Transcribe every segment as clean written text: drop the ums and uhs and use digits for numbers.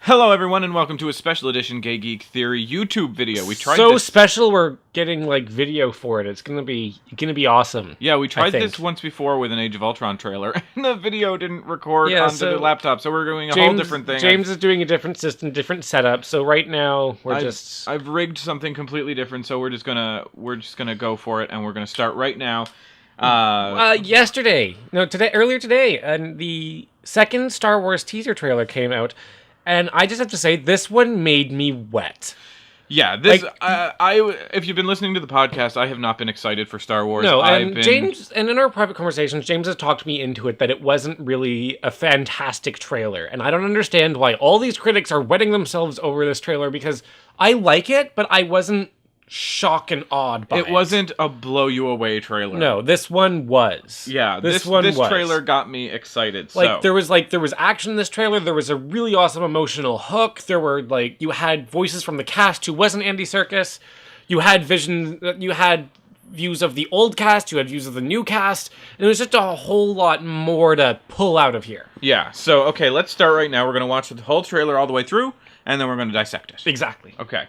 Hello everyone and welcome to a special edition Gay Geek Theory YouTube video. We tried so this... special we're getting like video for it. It's gonna be awesome. Yeah, we tried this once before with an Age of Ultron trailer and the video didn't record onto the laptop, so we're doing a whole different thing. James is doing a different system, different setup. So right now I've rigged something completely different, so we're just gonna go for it and we're gonna start right now. Earlier today, and the second Star Wars teaser trailer came out. And I just have to say, this one made me wet. Yeah, this if you've been listening to the podcast, I have not been excited for Star Wars. No, and James, and in our private conversations, James has talked me into it that it wasn't really a fantastic trailer. And I don't understand why all these critics are wetting themselves over this trailer, because I like it, but I wasn't shocked and awed by it. It wasn't a blow-you-away trailer. No, this one was. Yeah, this trailer got me excited. There was action in this trailer. There was a really awesome emotional hook. There were, you had voices from the cast who wasn't Andy Serkis. You had views of the old cast. You had views of the new cast. And it was just a whole lot more to pull out of here. Yeah, so, okay, let's start right now. We're going to watch the whole trailer all the way through, and then we're going to dissect it. Exactly. Okay.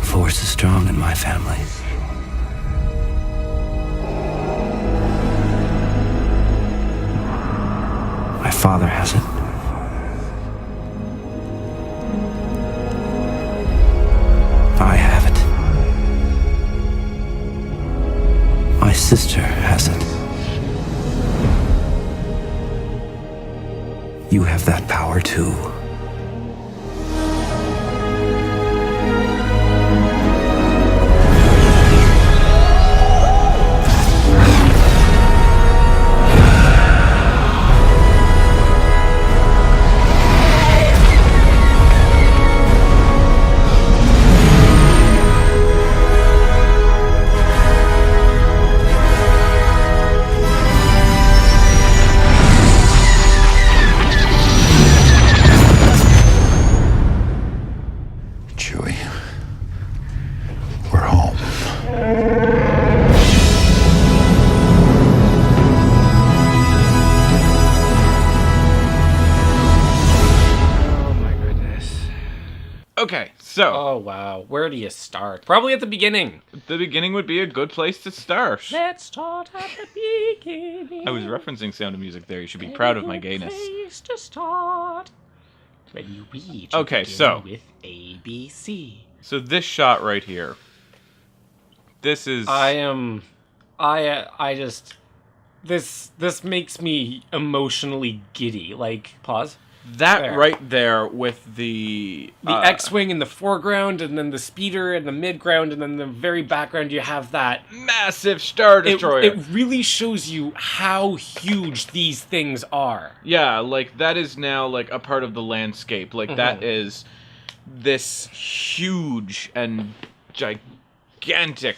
Force is strong in my family. My father has it. I have it. My sister has it. You have that power too. Okay, so... Oh, wow. Where do you start? Probably at the beginning. The beginning would be a good place to start. Let's start at the beginning. I was referencing Sound of Music there. You should be proud of my gayness. Place to start. When you read, okay, so... with ABC. So this shot right here. This is... This makes me emotionally giddy. Pause. That there. Right there with the X-Wing in the foreground, and then the speeder in the midground, and then the very background you have that massive Star Destroyer. It really shows you how huge these things are. Yeah, that is now, a part of the landscape. That is this huge and gigantic,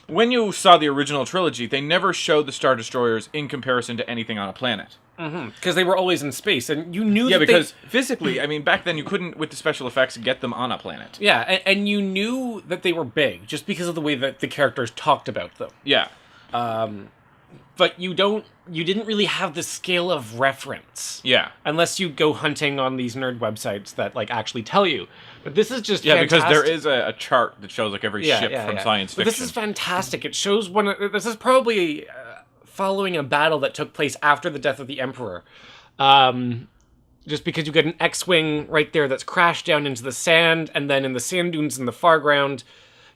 when you saw the original trilogy, they never showed the Star Destroyers in comparison to anything on a planet. Because they were always in space, and you knew because physically, back then you couldn't, with the special effects, get them on a planet. Yeah, and you knew that they were big, just because of the way that the characters talked about them. Yeah. But you didn't really have the scale of reference. Yeah. Unless you go hunting on these nerd websites that, actually tell you. But this is just fantastic. Because there is a chart that shows, every ship from science fiction. But this is fantastic. It shows this is probably... following a battle that took place after the death of the Emperor. Just because you get an X-Wing right there that's crashed down into the sand, and then in the sand dunes in the foreground,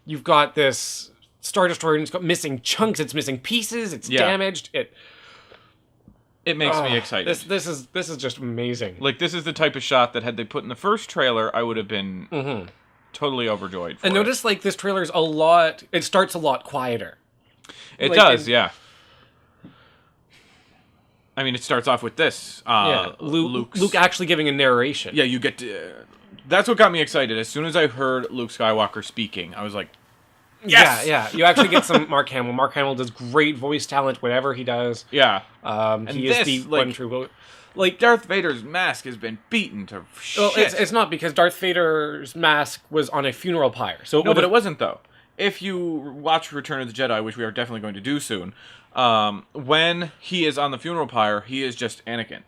you've got this Star Destroyer, and it's got missing chunks, it's missing pieces, it's damaged. It makes me excited. This is just amazing. This is the type of shot that had they put in the first trailer, I would have been totally overjoyed for. And notice, this trailer's it starts a lot quieter. It does, yeah. I mean, it starts off with this. Luke actually giving a narration. Yeah, you get to... That's what got me excited. As soon as I heard Luke Skywalker speaking, I was like, yes! Yeah. You actually get some Mark Hamill. Mark Hamill does great voice talent, whatever he does. Yeah. He is the one true voice. Like, Darth Vader's mask has been beaten to shit. Well, it's not, because Darth Vader's mask was on a funeral pyre. So no, but it wasn't, though. If you watch Return of the Jedi, which we are definitely going to do soon, when he is on the funeral pyre, he is just Anakin.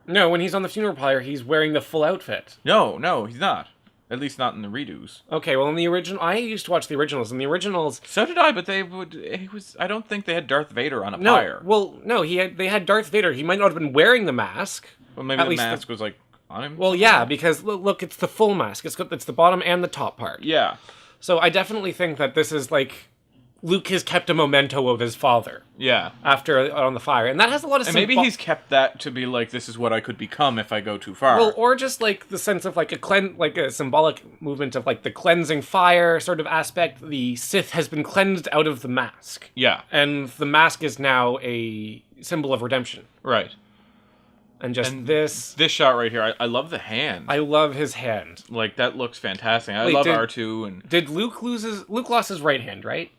No, when he's on the funeral pyre, he's wearing the full outfit. No, he's not. At least not in the redos. Okay, well, in the original... I used to watch the originals. In the originals... So did I, but I don't think they had Darth Vader on a pyre. Well, no, they had Darth Vader. He might not have been wearing the mask. Well, maybe the mask was, like, on him? Well, yeah, because, look, it's the full mask. It's the bottom and the top part. Yeah. So I definitely think that this is, like... Luke has kept a memento of his father. Yeah. After on the fire. And that has a lot of... And maybe he's kept that to be like, this is what I could become if I go too far. Well, or just like the sense of like a symbolic movement of like the cleansing fire sort of aspect. The Sith has been cleansed out of the mask. Yeah. And the mask is now a symbol of redemption. Right. And this shot right here, I love the hand. I love his hand. Like, that looks fantastic. I love R2 and... Did Luke Luke lost his right hand, right?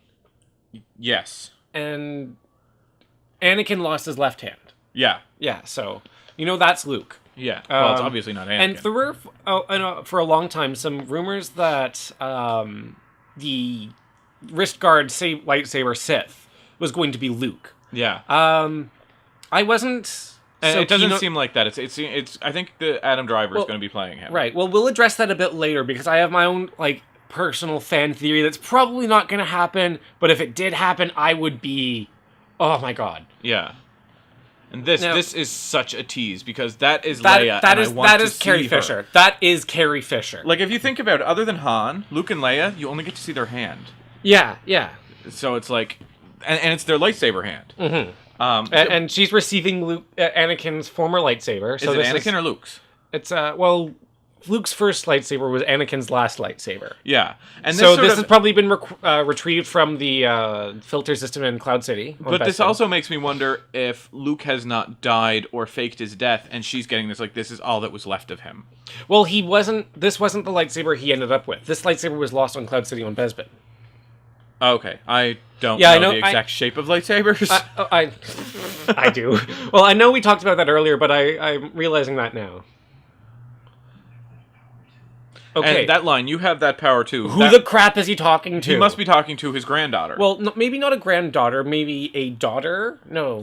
Yes. And Anakin lost his left hand. Yeah. Yeah, so, that's Luke. Yeah. Well, it's obviously not Anakin. And there were, for a long time, some rumors that the wrist guard lightsaber Sith was going to be Luke. Yeah. I wasn't... And it doesn't seem like that. It's. I think the Adam Driver is going to be playing him. Right. Well, we'll address that a bit later, because I have my own, personal fan theory that's probably not going to happen, but if it did happen, I would be, oh my god. Yeah. And this is such a tease, because that is Leia, that is Carrie Fisher. That is Carrie Fisher. Like, if you think about it, other than Han, Luke and Leia, you only get to see their hand. Yeah. So it's like, and it's their lightsaber hand. Mm-hmm. And she's receiving Anakin's former lightsaber. So is it Anakin or Luke's? It's, Luke's first lightsaber was Anakin's last lightsaber. Yeah. And this has probably been retrieved from the filter system in Cloud City. But this also makes me wonder if Luke has not died or faked his death, and she's getting this, this is all that was left of him. Well, this wasn't the lightsaber he ended up with. This lightsaber was lost on Cloud City on Bespin. Okay. I don't know the exact shape of lightsabers. I do. Well, I know we talked about that earlier, but I'm realizing that now. Okay. And that line, you have that power too. Who the crap is he talking to? He must be talking to his granddaughter. Well, maybe not a granddaughter, maybe a daughter? No.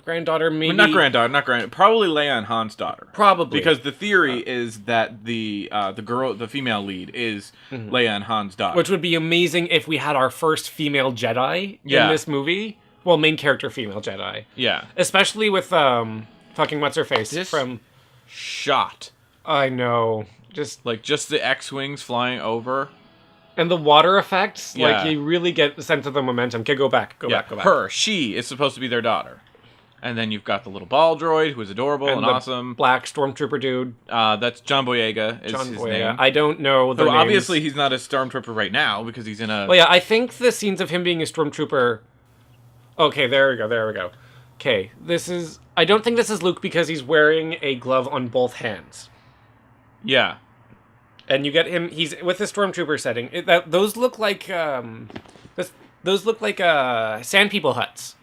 Granddaughter, maybe... Well, not granddaughter. Probably Leia and Han's daughter. Probably. Because the theory is that the female lead is Leia and Han's daughter. Which would be amazing if we had our first female Jedi in this movie. Well, main character female Jedi. Yeah. Especially with, fucking what's-her-face from... Shot. I know. Just the X-Wings flying over. And the water effects, you really get the sense of the momentum. Okay, go back. Go back. She is supposed to be their daughter. And then you've got the little ball droid, who is adorable and awesome. Black stormtrooper dude. That's John Boyega is his name. I don't know the names. Obviously he's not a stormtrooper right now, because he's in a... Well, yeah, I think the scenes of him being a stormtrooper... Okay, there we go. Okay, I don't think this is Luke, because he's wearing a glove on both hands. Yeah. And you get him. He's with the stormtrooper setting. Those look like sand people huts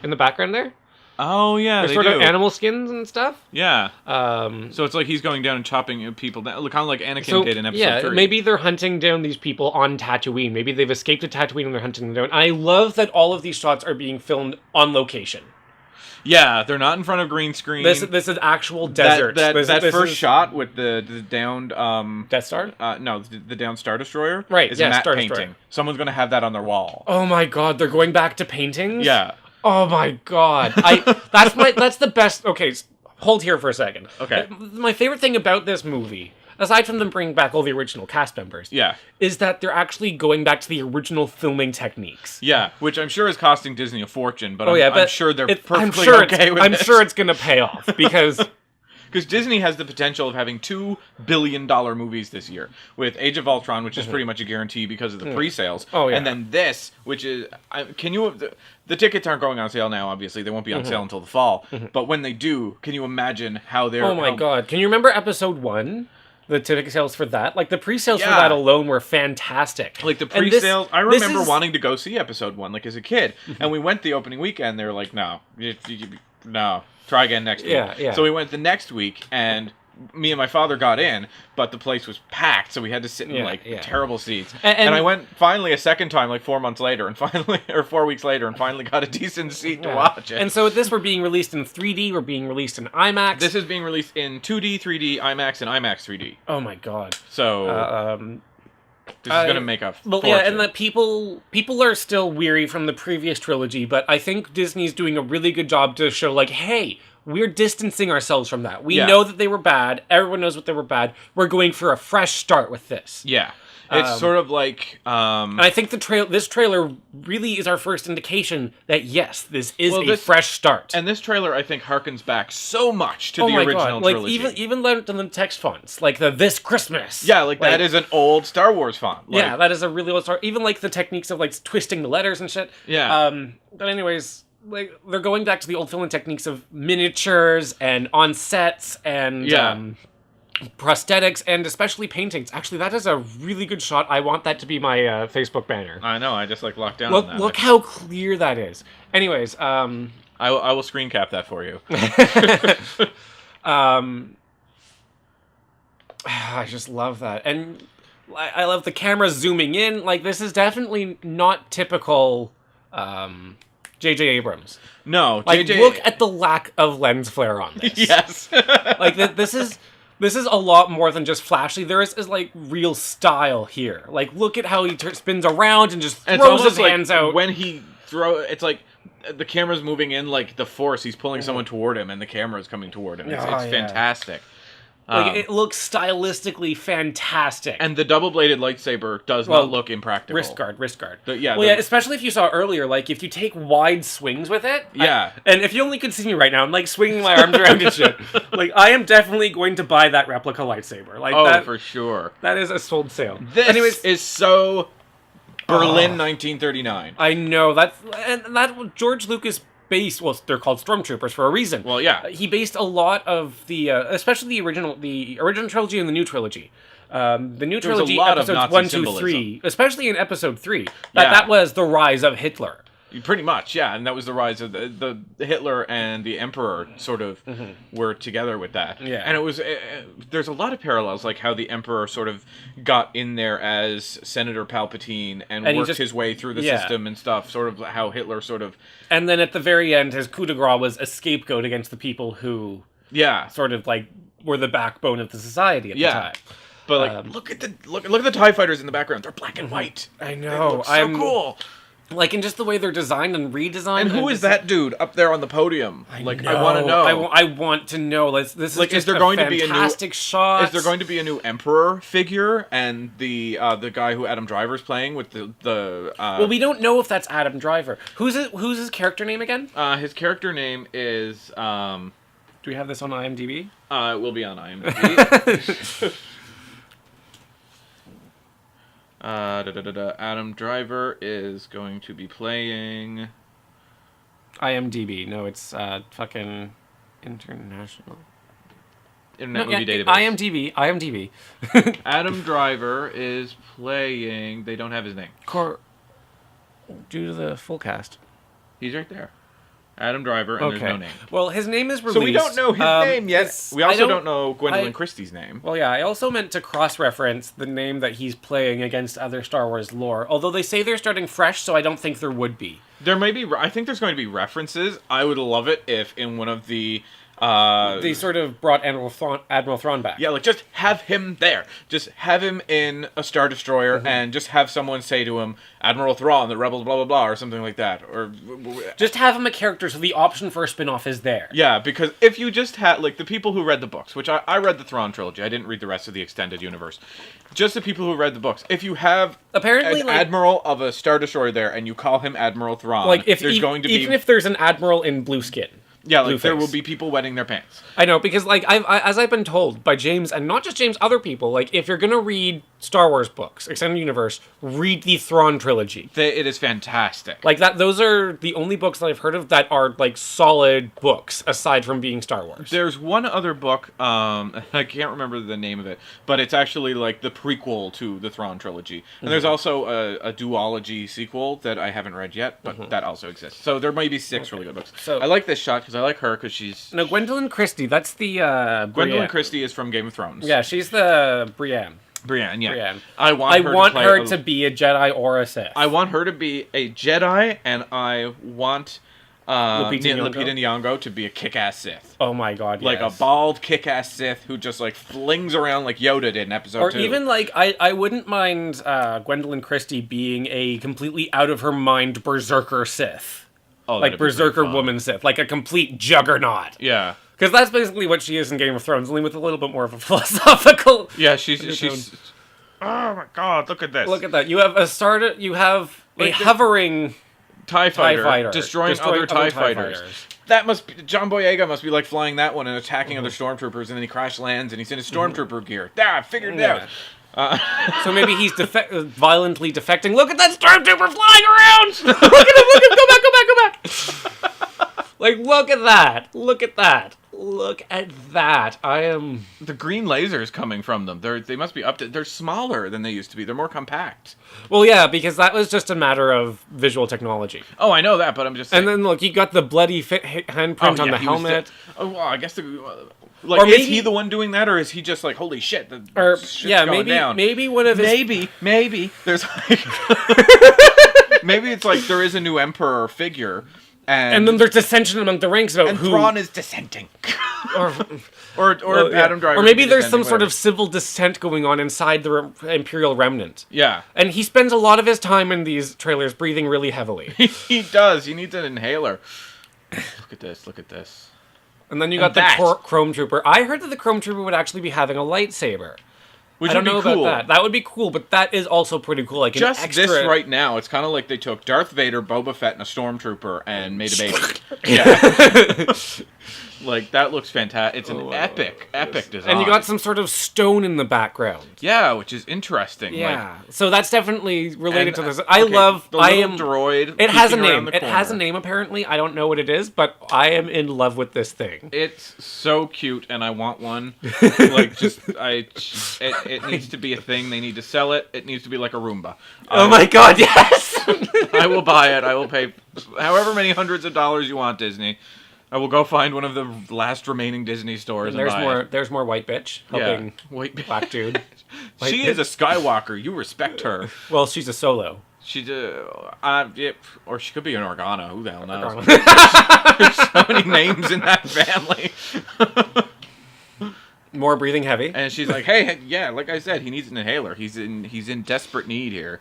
in the background there. Oh yeah, they're sort of animal skins and stuff. Yeah. So it's like he's going down and chopping people down, kind of like Anakin did in Episode 3. Maybe they're hunting down these people on Tatooine. Maybe they've escaped to Tatooine and they're hunting them down. I love that all of these shots are being filmed on location. Yeah, they're not in front of green screen. This is actual desert. That first shot with the downed Death Star? No, the downed Star Destroyer. Right. Is a matte painting. Destroyer. Someone's gonna have that on their wall. Oh my god, they're going back to paintings? Yeah. Oh my god. That's the best. Okay, hold here for a second. Okay. My favorite thing about this movie, aside from them bringing back all the original cast members, is that they're actually going back to the original filming techniques. Yeah, which I'm sure is costing Disney a fortune, but I'm sure they're perfectly okay with it. I'm sure it's going to pay off, because Because Disney has the potential of having $2 billion movies this year, with Age of Ultron, which is pretty much a guarantee because of the pre-sales. Oh, yeah. And then this, which is... The tickets aren't going on sale now, obviously. They won't be on sale until the fall. But when they do, can you imagine how they're... Oh my god. Can you remember episode 1? The ticket sales for that? Like, the pre-sales for that alone were fantastic. Like, the pre-sales... I remember wanting to go see episode 1, like, as a kid. And we went the opening weekend. They were like, no. No. Try again next week. Yeah. So we went the next week, and me and my father got in, but the place was packed, so we had to sit in, terrible seats. And I went finally a second time, like 4 months later, and finally... Or 4 weeks later, and finally got a decent seat to watch it. And so this, we're being released in 3D, we're being released in IMAX. This is being released in 2D, 3D, IMAX, and IMAX 3D. Oh my god. So... this is going to make a fortune. Yeah, and the people are still weary from the previous trilogy, but I think Disney's doing a really good job to show, like, hey, we're distancing ourselves from that. We know that they were bad. Everyone knows what they were bad. We're going for a fresh start with this. Yeah. It's sort of like... and I think this trailer really is our first indication that, yes, this is a fresh start. And this trailer, I think, harkens back so much to the original trilogy. Like, even down to the text fonts. Like, the This Christmas. Yeah, like that is an old Star Wars font. Like, yeah, that is a really old Star... Even, like, the techniques of, like, twisting the letters and shit. Yeah. But anyways... Like, they're going back to the old film techniques of miniatures and on sets and prosthetics and especially paintings. Actually, that is a really good shot. I want that to be my Facebook banner. I know. I just locked down on that. Look how clear that is. Anyways, I will screen cap that for you. I just love that, and I love the camera zooming in. Like, this is definitely not typical. J.J. Abrams. No, like, look at the lack of lens flare on this. Yes. Like, this is a lot more than just flashy. There is like real style here. Like, look at how he spins around and just throws his hands out. When he it's like the camera's moving in like the Force. He's pulling someone toward him, and the camera's coming toward him. It's fantastic. Like, it looks stylistically fantastic. And the double-bladed lightsaber does not look impractical. Wrist guard. Yeah, especially if you saw earlier, like, if you take wide swings with it. Yeah. And if you only could see me right now, I'm, like, swinging my arms around and shit. Like, I am definitely going to buy that replica lightsaber. Like, for sure. That is a sold sale. This is so Berlin 1939. I know. That George Lucas... they're called stormtroopers for a reason. Well, yeah. He based a lot of the, especially the original trilogy and the new trilogy. The new trilogy, episodes 1, 2, 3, especially in episode 3, that was the rise of Hitler. Pretty much, yeah, and that was the rise of the Hitler and the Emperor sort of were together with that. Yeah, and it was there's a lot of parallels, like how the Emperor sort of got in there as Senator Palpatine and worked his way through the system and stuff. Sort of how Hitler sort of, and then at the very end, his coup de grace was a scapegoat against the people who sort of like were the backbone of the society at the time. But like, look at the TIE fighters in the background. They're black and white. I know. They look so cool. Like, in just the way they're designed and redesigned. And who is that dude up there on the podium? I want to know. I want to know. This is like, just there going a to be fantastic shot. Is there going to be a new Emperor figure? And the guy who Adam Driver's playing with the well, we don't know if that's Adam Driver. Who's his character name again? His character name is... Do we have this on IMDb? It will be on IMDb. Adam Driver is going to be playing... IMDb. No, it's fucking international. Internet Movie Database. IMDb. Adam Driver is playing... They don't have his name. Due to the full cast. He's right there. Adam Driver, and there's no name. Well, his name is released. So we don't know his name yet. We also don't know Gwendolyn Christie's name. Well, yeah, I also meant to cross-reference the name that he's playing against other Star Wars lore. Although they say they're starting fresh, so I don't think there would be. There may be... I think there's going to be references. I would love it if in one of the... they sort of brought Admiral Thrawn back. Yeah, like, just have him there. Just have him in a Star Destroyer and just have someone say to him, Admiral Thrawn, the rebels, blah, blah, blah, or something like that. Or just have him a character so the option for a spin-off is there. Yeah, because if you just had, like, the people who read the books, which I read the Thrawn trilogy, I didn't read the rest of the extended universe. Just the people who read the books. If you have apparently an admiral of a Star Destroyer there and you call him Admiral Thrawn, like, there's going to be... Even if there's an admiral in blue skin. Yeah, like there Blueface. will be people wetting their pants. I know, because like as I've been told by James, and not just James, other people, like if you're gonna read Star Wars books, extended universe, read the Thrawn trilogy. It is fantastic. Like that, those are the only books that I've heard of that are like solid books, aside from being Star Wars. There's one other book, I can't remember the name of it, but it's actually like the prequel to the Thrawn trilogy. And there's also a duology sequel that I haven't read yet, but that also exists. So there might be 6 really good books. So- I like this shot because I like her because she's... No, Gwendolyn Christie. That's the Gwendolyn Brienne. Christie is from Game of Thrones. Yeah, she's the Brienne. Brienne, yeah. Brienne. I want her to be a Jedi or a Sith. I want her to be a Jedi, and I want Lupita Lupita Nyong'o to be a kick-ass Sith. Oh my god, Like yes. a bald kick-ass Sith who just like flings around like Yoda did in episode 2. Or even like I wouldn't mind Gwendolyn Christie being a completely out of her mind berserker Sith. Like berserker woman Sith, like a complete juggernaut. Yeah. Because that's basically what she is in Game of Thrones, only with a little bit more of a philosophical. Yeah, she's. Oh my god! Look at this. Look at that. You have a hovering TIE fighter, fighter destroying other TIE fighters. That must be John Boyega must be like flying that one and attacking other stormtroopers, and then he crash lands and he's in his stormtrooper gear. I figured it out. So maybe he's violently defecting. Look at that stormtrooper flying around! Look at him! Go back! Like, look at that! Look at that! Look at that! I am... The green lasers coming from them. They must be they're smaller than they used to be. They're more compact. Well, yeah, because that was just a matter of visual technology. Oh, I know that, but I'm just saying. And then, look, you got the bloody handprint on the helmet. Well, I guess Or is maybe- he the one doing that, or is he just like, holy shit, Or, shit's yeah, going down. maybe one of his... Maybe there's like maybe it's like there is a new emperor figure, And then there's dissension among the ranks about who... Thrawn is dissenting, or or Adam Driver, or maybe there's some dissenting, sort of whatever. civil dissent going on inside the Imperial remnant. Yeah, And he spends a lot of his time in these trailers breathing really heavily. he does. He needs an inhaler. Look at this. Look at this. And then you got that. the Chrome Trooper. I heard that the Chrome Trooper would actually be having a lightsaber. Which I don't would know be cool. about that. That would be cool, but that is also pretty cool. Like Just an extra... this right now, it's kind of like they took Darth Vader, Boba Fett, and a stormtrooper and made a baby. Yeah. Like, that looks fantastic. It's an epic design. And you got some sort of stone in the background. Yeah, which is interesting. Yeah. So that's definitely related to And, this. I love... the I little am... droid. It has a peeking around name. the It has a corner. name, apparently. I don't know what it is, but I am in love with this thing. It's so cute, and I want one. Like, it needs to be a thing. They need to sell it. It needs to be like a Roomba. Oh my god, yes! I will buy it. I will pay however many hundreds of dollars you want, Disney. I will go find one of the last remaining Disney stores and buy it. There's more white bitch helping Wait, black dude. White she bitch. is a Skywalker. You respect her. Well, she's a solo. She's or she could be an Organa. Who the hell knows? There's so many names in that family. More breathing heavy. And she's like, hey, yeah, like I said, he needs an inhaler. He's in desperate need here.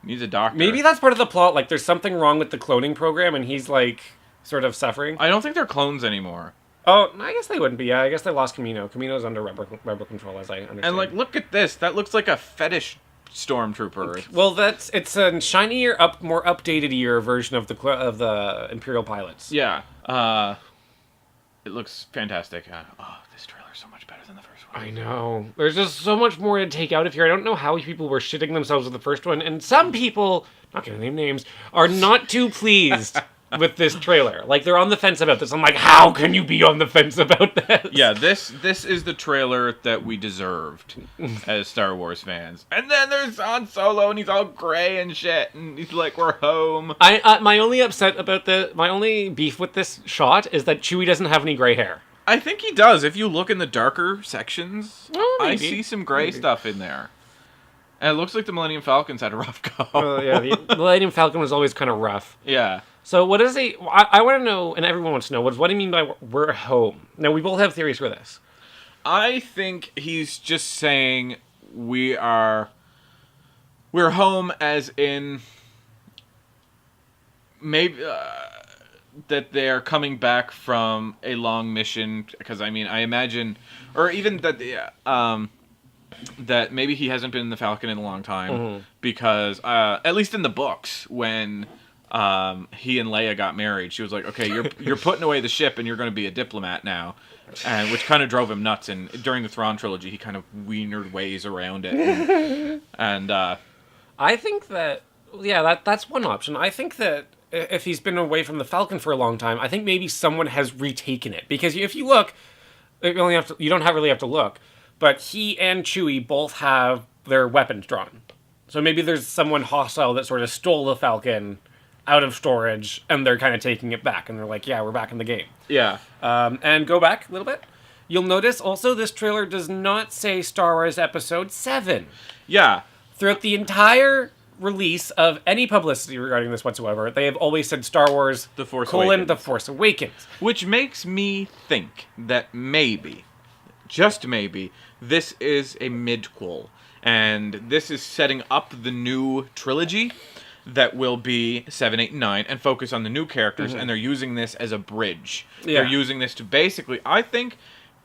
He needs a doctor. Maybe that's part of the plot. Like, there's something wrong with the cloning program, and he's like sort of suffering. I don't think they're clones anymore. Oh, I guess they wouldn't be. Yeah, I guess they lost Camino. Camino's under rebel control, as I understand. And like, look at this. That looks like a fetish stormtrooper. well, it's a shinier, more updated year version of the Imperial pilots. Yeah. It looks fantastic. This trailer's so much better than the first one. I know. There's just so much more to take out of here. I don't know how people were shitting themselves with the first one, and some people, not gonna name names, are not too pleased with this trailer. Like, they're on the fence about this. I'm like, how can you be on the fence about this? Yeah, this is the trailer that we deserved as Star Wars fans. And then there's Han Solo, and he's all gray and shit, and he's like, we're home. My only beef with this shot is that Chewie doesn't have any gray hair. I think he does. If you look in the darker sections, Oh, I maybe. see some gray stuff in there. And it looks like the Millennium Falcons had a rough go. Yeah, the Millennium Falcon was always kind of rough. Yeah. So what is he... I want to know, and everyone wants to know, what do you mean by we're home? Now, we both have theories for this. I think he's just saying we're home, as in maybe that they're coming back from a long mission. Because I mean, I imagine, or even that that maybe he hasn't been in the Falcon in a long time, because at least in the books, when he and Leia got married. She was like, okay, you're putting away the ship and you're going to be a diplomat now. And which kind of drove him nuts. And during the Thrawn trilogy, he kind of wienered ways around it. And I think that, that's one option. I think that if he's been away from the Falcon for a long time, I think maybe someone has retaken it. Because if you look, you don't really have to look, but he and Chewie both have their weapons drawn. So maybe there's someone hostile that sort of stole the Falcon out of storage, and they're kind of taking it back, and they're like, yeah, we're back in the game. yeah. And go back a little bit. You'll notice also this trailer does not say Star Wars Episode 7. Yeah. Throughout the entire release of any publicity regarding this whatsoever, they have always said Star Wars, The Force The Awakens. Force Awakens. Which makes me think that maybe, just maybe, this is a midquel. And this is setting up the new trilogy that will be 7, 8, and 9 and focus on the new characters, and they're using this as a bridge. Yeah. They're using this to basically, I think,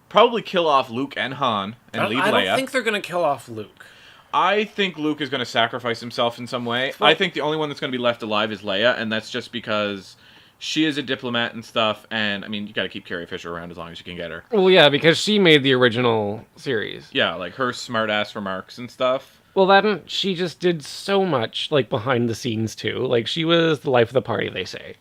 probably kill off Luke and Han and leave Leia. I don't think they're going to kill off Luke. I think Luke is going to sacrifice himself in some way. I think the only one that's going to be left alive is Leia, and that's just because she is a diplomat and stuff, and, I mean, you got to keep Carrie Fisher around as long as you can get her. Well, yeah, because she made the original series. Yeah, like her smart-ass remarks and stuff. Well, then she just did so much, like, behind the scenes, too. Like, she was the life of the party, they say.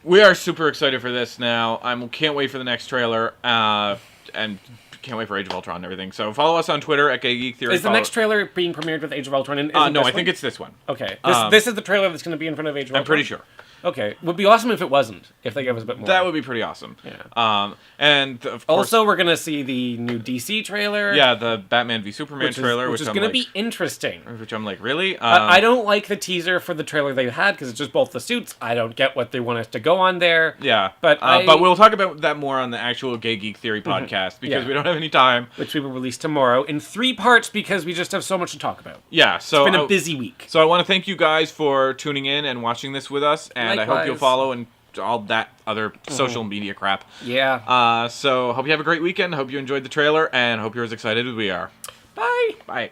We are super excited for this now. I can't wait for the next trailer, and can't wait for Age of Ultron and everything. So follow us on Twitter at Gay Geek Theory. Is the next trailer being premiered with Age of Ultron? No, I think it's this one. Okay. This is the trailer that's going to be in front of Age of Ultron? I'm pretty sure. Okay. Would be awesome if it wasn't, if they gave us a bit more. That would be pretty awesome. Yeah. And of course, also, we're going to see the new DC trailer. yeah, the Batman v Superman trailer, which is I'm going to like, be interesting. which I'm like, really? I don't like the teaser for the trailer they had because it's just both the suits. I don't get what they want us to go on there. Yeah, but we'll talk about that more on the actual Gay Geek Theory podcast because we don't have any time. Which we will release tomorrow in 3 parts because we just have so much to talk about. Yeah, so it's been a busy week. So I want to thank you guys for tuning in and watching this with us, and Likewise. I hope you'll follow and all that other social media crap. Yeah. So hope you have a great weekend. Hope you enjoyed the trailer, and hope you're as excited as we are. Bye. Bye.